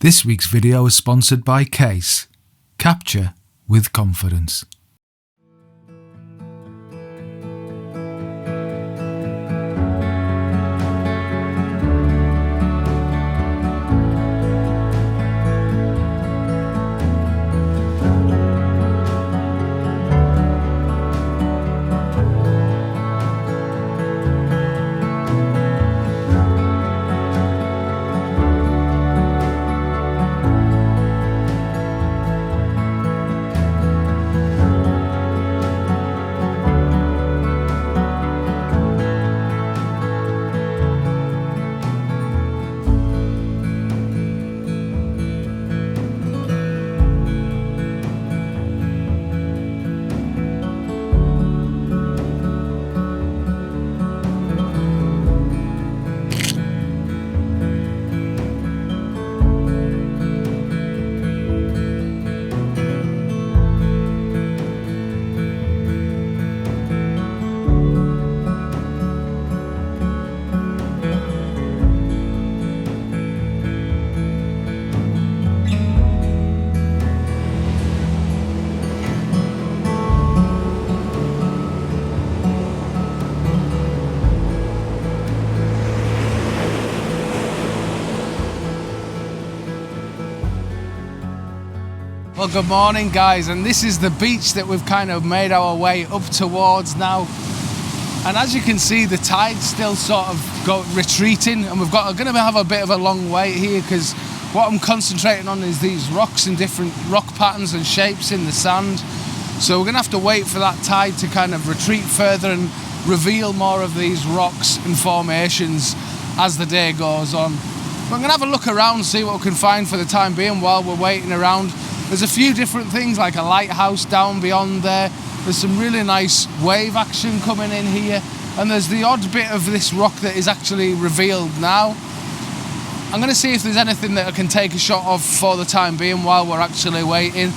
This week's video is sponsored by Case. Capture with confidence. Well, good morning guys, and this is the beach that we've kind of made our way up towards now. And as you can see, the tide's still sort of retreating, and we're going to have a bit of a long wait here because what I'm concentrating on is these rocks and different rock patterns and shapes in the sand. So we're going to have to wait for that tide to kind of retreat further and reveal more of these rocks and formations as the day goes on. But I'm going to have a look around, see what we can find for the time being while we're waiting around. There's a few different things like a lighthouse down beyond there. There's some really nice wave action coming in here, and there's the odd bit of this rock that is actually revealed now. I'm going to see if there's anything that I can take a shot of for the time being while we're actually waiting.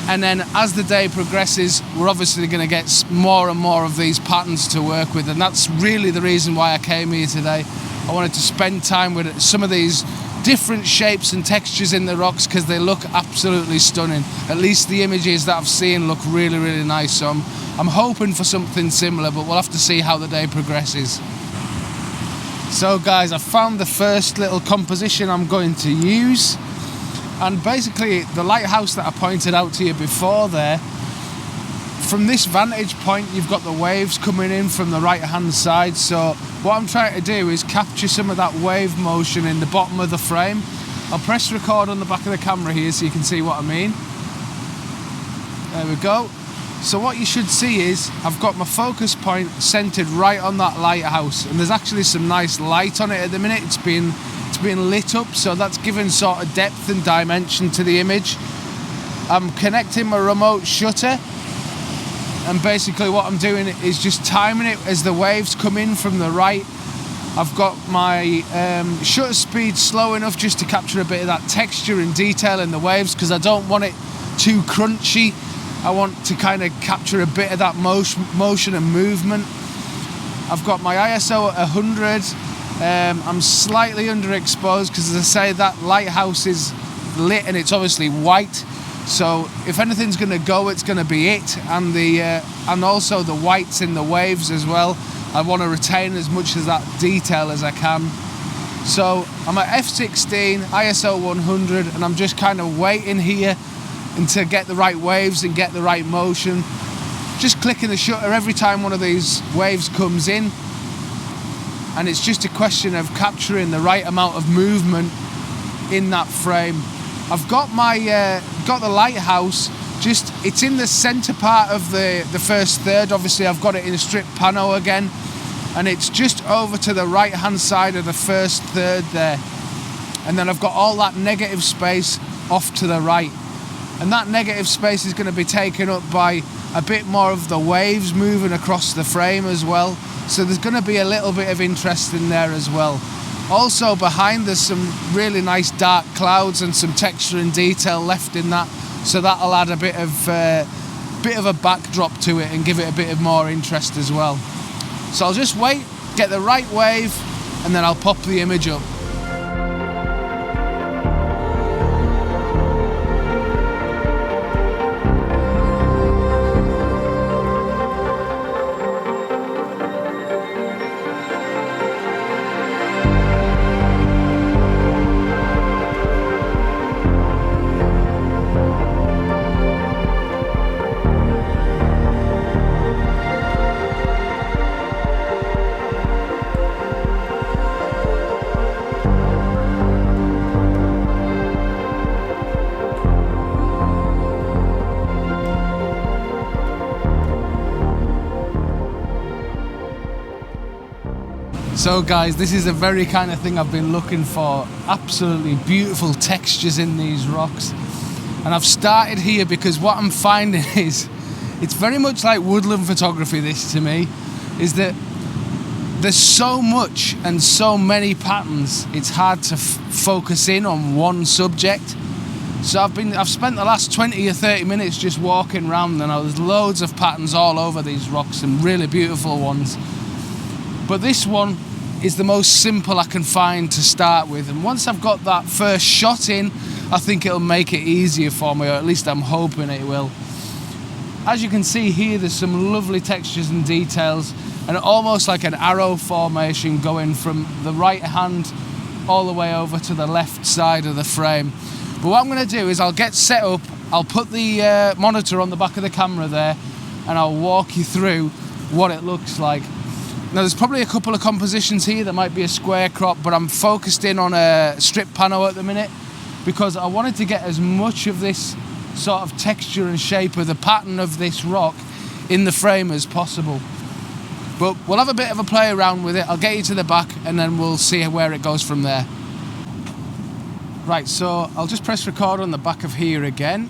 And then as the day progresses, we're obviously going to get more and more of these patterns to work with, and that's really the reason why I came here today. I wanted to spend time with some of these different shapes and textures in the rocks because they look absolutely stunning. At least the images that I've seen look really, really nice. So I'm hoping for something similar, but we'll have to see how the day progresses. So guys, I found the first little composition I'm going to use. And basically the lighthouse that I pointed out to you before there, from this vantage point you've got the waves coming in from the right hand side. So what I'm trying to do is capture some of that wave motion in the bottom of the frame. I'll press record on the back of the camera here so you can see what I mean. There we go. So what you should see is I've got my focus point centered right on that lighthouse, and there's actually some nice light on it at the minute. It's being lit up, so that's giving sort of depth and dimension to the image. I'm connecting my remote shutter, and basically what I'm doing is just timing it as the waves come in from the right. I've got my shutter speed slow enough just to capture a bit of that texture and detail in the waves because I don't want it too crunchy. I want to kind of capture a bit of that motion and movement. I've got my ISO at 100. I'm slightly underexposed because, as I say, that lighthouse is lit and it's obviously white. So if anything's going to go, it's going to be it, and also the whites in the waves as well. I want to retain as much of that detail as I can. So I'm at f16, ISO 100, and I'm just kind of waiting here until get the right waves and get the right motion. Just clicking the shutter every time one of these waves comes in, and it's just a question of capturing the right amount of movement in that frame. I've got the lighthouse, it's in the centre part of the first third. Obviously I've got it in a strip pano again, and it's just over to the right hand side of the first third there. And then I've got all that negative space off to the right. And that negative space is going to be taken up by a bit more of the waves moving across the frame as well. So there's going to be a little bit of interest in there as well. Also behind there's some really nice dark clouds and some texture and detail left in that, so that'll add a bit of a backdrop to it and give it a bit of more interest as well. So I'll just wait, get the right wave, and then I'll pop the image up. So guys, this is the very kind of thing I've been looking for. Absolutely beautiful textures in these rocks. And I've started here because what I'm finding is, it's very much like woodland photography, this to me, is that there's so much and so many patterns, it's hard to focus in on one subject. So I've spent the last 20 or 30 minutes just walking around, and there's loads of patterns all over these rocks and really beautiful ones. But this one is the most simple I can find to start with, and once I've got that first shot in, I think it'll make it easier for me, or at least I'm hoping it will. As you can see here, there's some lovely textures and details, and almost like an arrow formation going from the right hand all the way over to the left side of the frame. But what I'm going to do is I'll get set up, I'll put the monitor on the back of the camera there, and I'll walk you through what it looks like. Now there's probably a couple of compositions here that might be a square crop, but I'm focused in on a strip pano at the minute because I wanted to get as much of this sort of texture and shape of the pattern of this rock in the frame as possible. But we'll have a bit of a play around with it. I'll get you to the back and then we'll see where it goes from there. Right, so I'll just press record on the back of here again.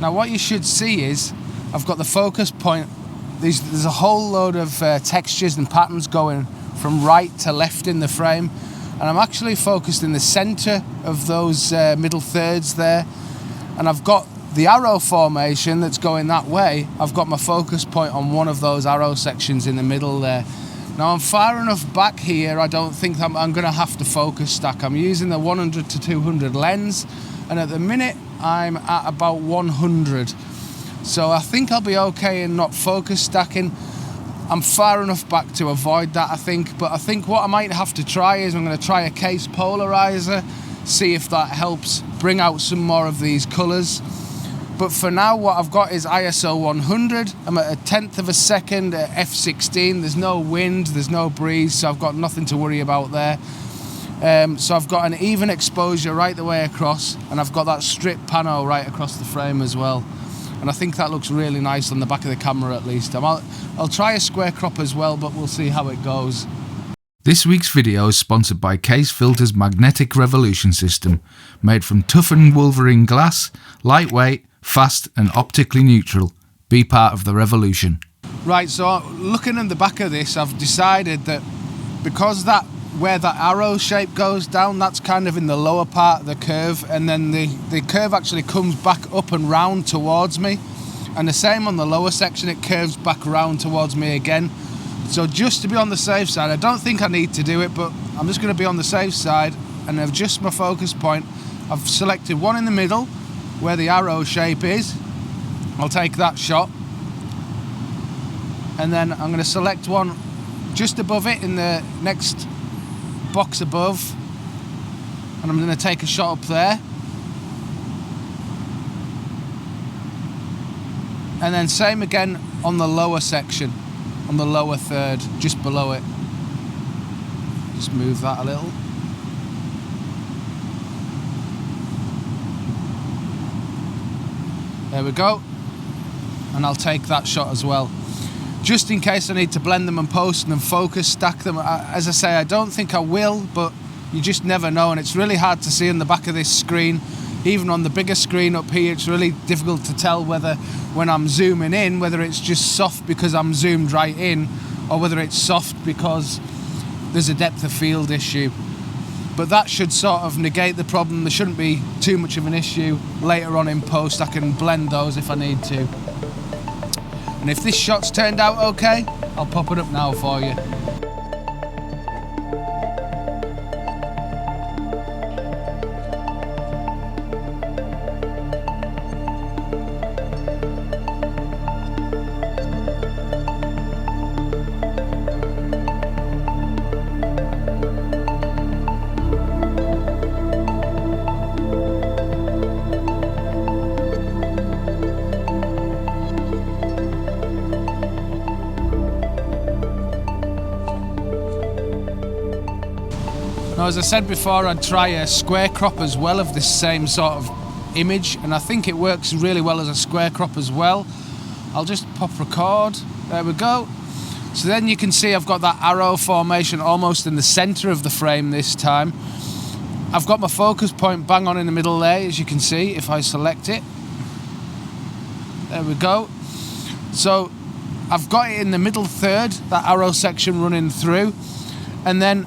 Now what you should see is I've got the focus point. There's a whole load of textures and patterns going from right to left in the frame, and I'm actually focused in the center of those middle thirds there, and I've got the arrow formation that's going that way. I've got my focus point on one of those arrow sections in the middle there. Now I'm far enough back here, I don't think I'm going to have to focus stack. I'm using the 100 to 200 lens, and at the minute I'm at about 100. So I think I'll be okay in not focus stacking. I'm far enough back to avoid that, I think. But I think what I might have to try is I'm going to try a case polarizer, see if that helps bring out some more of these colours. But for now, what I've got is ISO 100. I'm at a 1/10 of a second at f16. There's no wind, there's no breeze, so I've got nothing to worry about there. So I've got an even exposure right the way across, and I've got that strip pano right across the frame as well. And I think that looks really nice on the back of the camera at least. I'll try a square crop as well, but we'll see how it goes. This week's video is sponsored by Case Filter's Magnetic Revolution System, made from toughened Wolverine glass, lightweight, fast and optically neutral. Be part of the revolution. Right, so looking at the back of this, I've decided that because where that arrow shape goes down, that's kind of in the lower part of the curve, and then the curve actually comes back up and round towards me, and the same on the lower section, it curves back around towards me again. So just to be on the safe side, I don't think I need to do it, but I'm just going to be on the safe side and adjust my focus point. I've selected one in the middle where the arrow shape is. I'll take that shot, and then I'm going to select one just above it in the next box above, and I'm going to take a shot up there, and then same again on the lower section, on the lower third, just below it. Just move that a little. There we go, and I'll take that shot as well, just in case I need to blend them and post and focus stack them. As I say, I don't think I will, but you just never know, and it's really hard to see in the back of this screen. Even on the bigger screen up here, it's really difficult to tell whether when I'm zooming in, whether it's just soft because I'm zoomed right in, or whether it's soft because there's a depth of field issue. But that should sort of negate the problem. There shouldn't be too much of an issue. Later on in post, I can blend those if I need to. And if this shot's turned out okay, I'll pop it up now for you. Now, as I said before, I'd try a square crop as well of this same sort of image, and I think it works really well as a square crop as well. I'll just pop record. There we go. So then you can see I've got that arrow formation almost in the center of the frame this time. I've got my focus point bang on in the middle there, as you can see, if I select it. There we go. So I've got it in the middle third, that arrow section running through. And then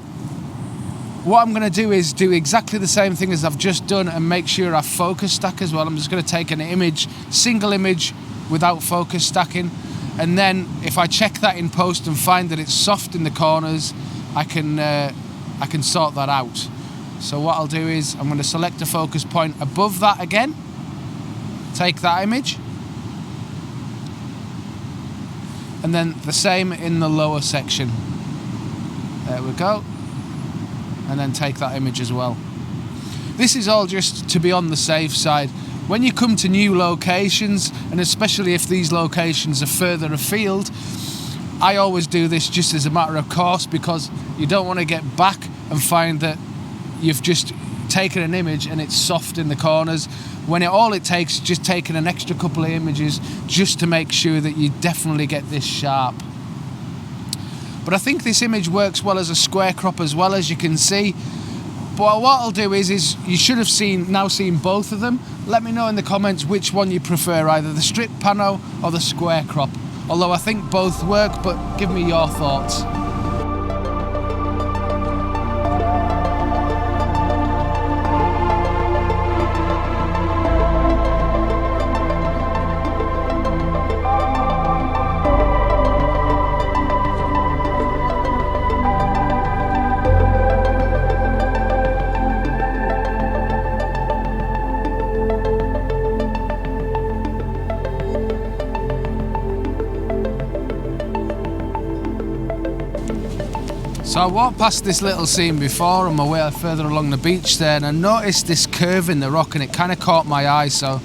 what I'm going to do is do exactly the same thing as I've just done and make sure I focus stack as well. I'm just going to take an image, single image without focus stacking. And then if I check that in post and find that it's soft in the corners, I can sort that out. So what I'll do is I'm going to select a focus point above that again, take that image, and then the same in the lower section. There we go. And then take that image as well. This is all just to be on the safe side. When you come to new locations, and especially if these locations are further afield, I always do this just as a matter of course, because you don't want to get back and find that you've just taken an image and it's soft in the corners, when all it takes is just taking an extra couple of images just to make sure that you definitely get this sharp. But I think this image works well as a square crop as well, as you can see. But what I'll do is you should have now seen both of them. Let me know in the comments which one you prefer, either the strip pano or the square crop. Although I think both work, but give me your thoughts. So I walked past this little scene before on my way further along the beach there, and I noticed this curve in the rock and it kind of caught my eye. So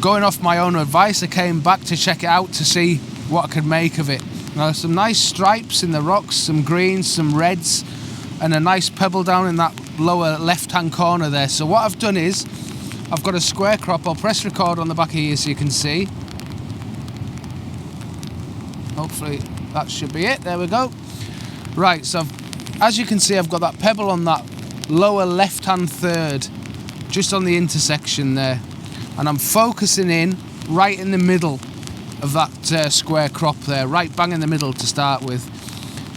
going off my own advice, I came back to check it out to see what I could make of it. Now there's some nice stripes in the rocks, some greens, some reds, and a nice pebble down in that lower left hand corner there. So what I've done is I've got a square crop. I'll press record on the back here so you can see. Hopefully that should be it. There we go. Right, so as you can see, I've got that pebble on that lower left-hand third, just on the intersection there. And I'm focusing in right in the middle of that square crop there, right bang in the middle to start with.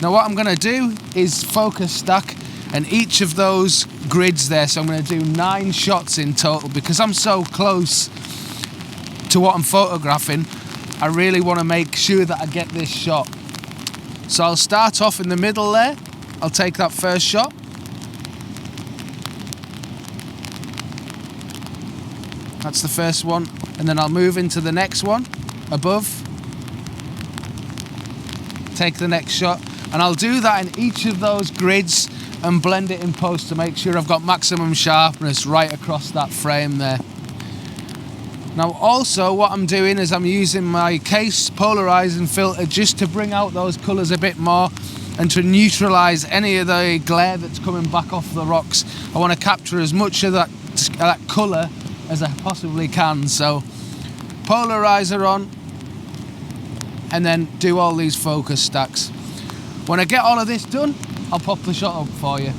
Now what I'm going to do is focus stack and each of those grids there. So I'm going to do 9 shots in total, because I'm so close to what I'm photographing. I really want to make sure that I get this shot. So I'll start off in the middle there. I'll take that first shot. That's the first one. And then I'll move into the next one above. Take the next shot. And I'll do that in each of those grids and blend it in post to make sure I've got maximum sharpness right across that frame there. Now also what I'm doing is I'm using my case polarizing filter just to bring out those colours a bit more and to neutralise any of the glare that's coming back off the rocks. I want to capture as much of that colour as I possibly can. So polarizer on and then do all these focus stacks. When I get all of this done, I'll pop the shot up for you.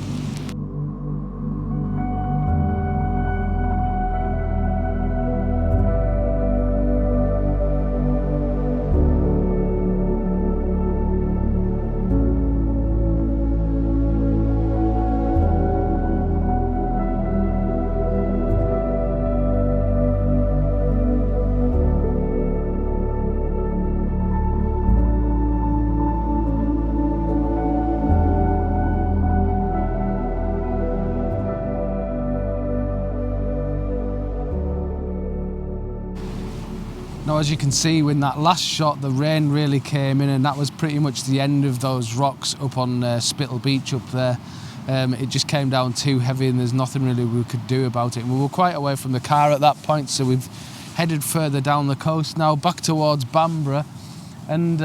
Now as you can see, in that last shot the rain really came in, and that was pretty much the end of those rocks up on Spittle Beach up there. It just came down too heavy and there's nothing really we could do about it. And we were quite away from the car at that point, so we've headed further down the coast now, back towards Bamborough, and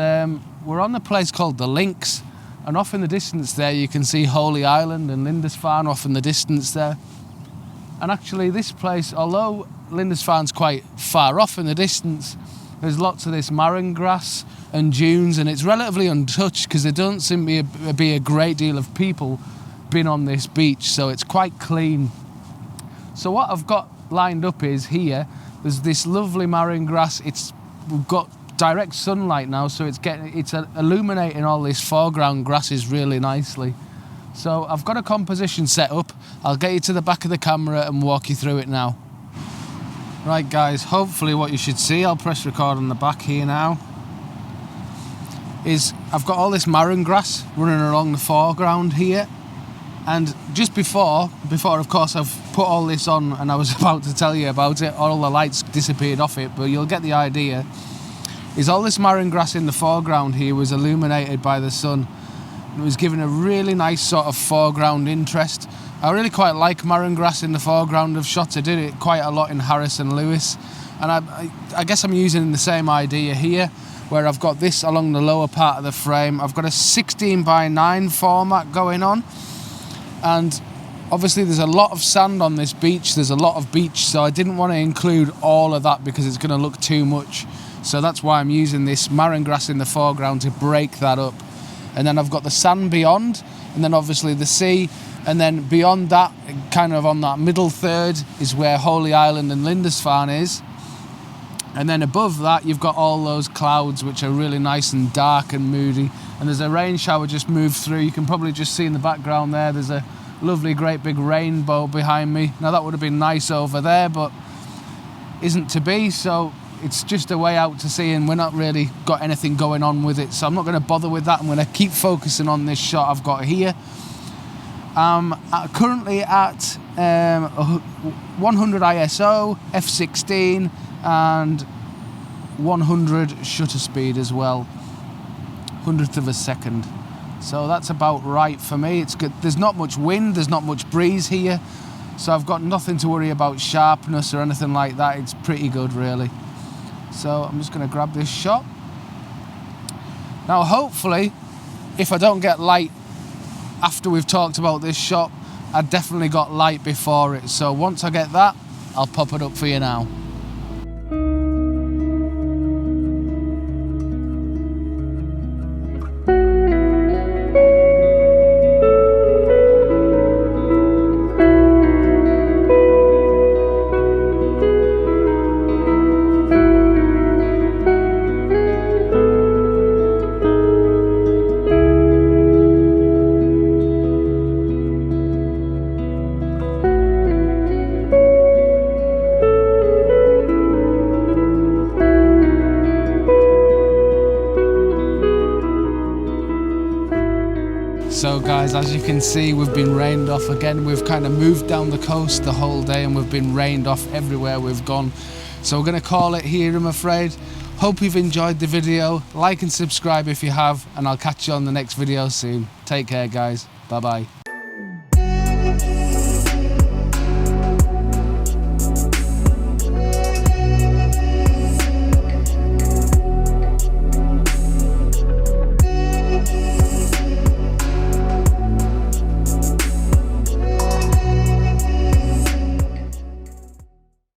we're on a place called the Links, and off in the distance there you can see Holy Island and Lindisfarne off in the distance there. And actually this place, although Lindisfarne's quite far off in the distance, there's lots of this marron grass and dunes, and it's relatively untouched because there doesn't seem to be a great deal of people been on this beach, so it's quite clean. So what I've got lined up is here, there's this lovely marron grass. We've got direct sunlight now, so it's illuminating all this foreground grasses really nicely. So I've got a composition set up. I'll get you to the back of the camera and walk you through it now. Right guys, hopefully what you should see, I'll press record on the back here now, is I've got all this marron grass running along the foreground here. And just before of course I've put all this on and I was about to tell you about it, all the lights disappeared off it, but you'll get the idea, is all this marron grass in the foreground here was illuminated by the sun. It was given a really nice sort of foreground interest. I really quite like marron grass in the foreground of shots. I did it quite a lot in Harris and Lewis, and I guess I'm using the same idea here, where I've got this along the lower part of the frame. I've got a 16:9 format going on, and obviously there's a lot of sand on this beach, there's a lot of beach, so I didn't want to include all of that because it's going to look too much. So that's why I'm using this marron grass in the foreground to break that up. And then I've got the sand beyond, and then obviously the sea, and then beyond that, kind of on that middle third, is where Holy Island and Lindisfarne is. And then above that, you've got all those clouds, which are really nice and dark and moody. And there's a rain shower just moved through. You can probably just see in the background there, there's a lovely great big rainbow behind me. Now that would have been nice over there, but isn't to be, so it's just a way out to sea, and we're not really got anything going on with it, so I'm not going to bother with that. I'm going to keep focusing on this shot I've got here. I'm currently at 100 ISO, f16 and 100 shutter speed as well, 100th of a second. So that's about right for me. It's good. There's not much wind, there's not much breeze here, so I've got nothing to worry about sharpness or anything like that. It's pretty good really. So I'm just going to grab this shot. Now hopefully, if I don't get light after we've talked about this shot, I definitely got light before it. So once I get that, I'll pop it up for you now. So guys, as you can see, we've been rained off again. We've kind of moved down the coast the whole day and we've been rained off everywhere we've gone. So we're going to call it here, I'm afraid. Hope you've enjoyed the video. Like and subscribe if you have, and I'll catch you on the next video soon. Take care guys. Bye bye.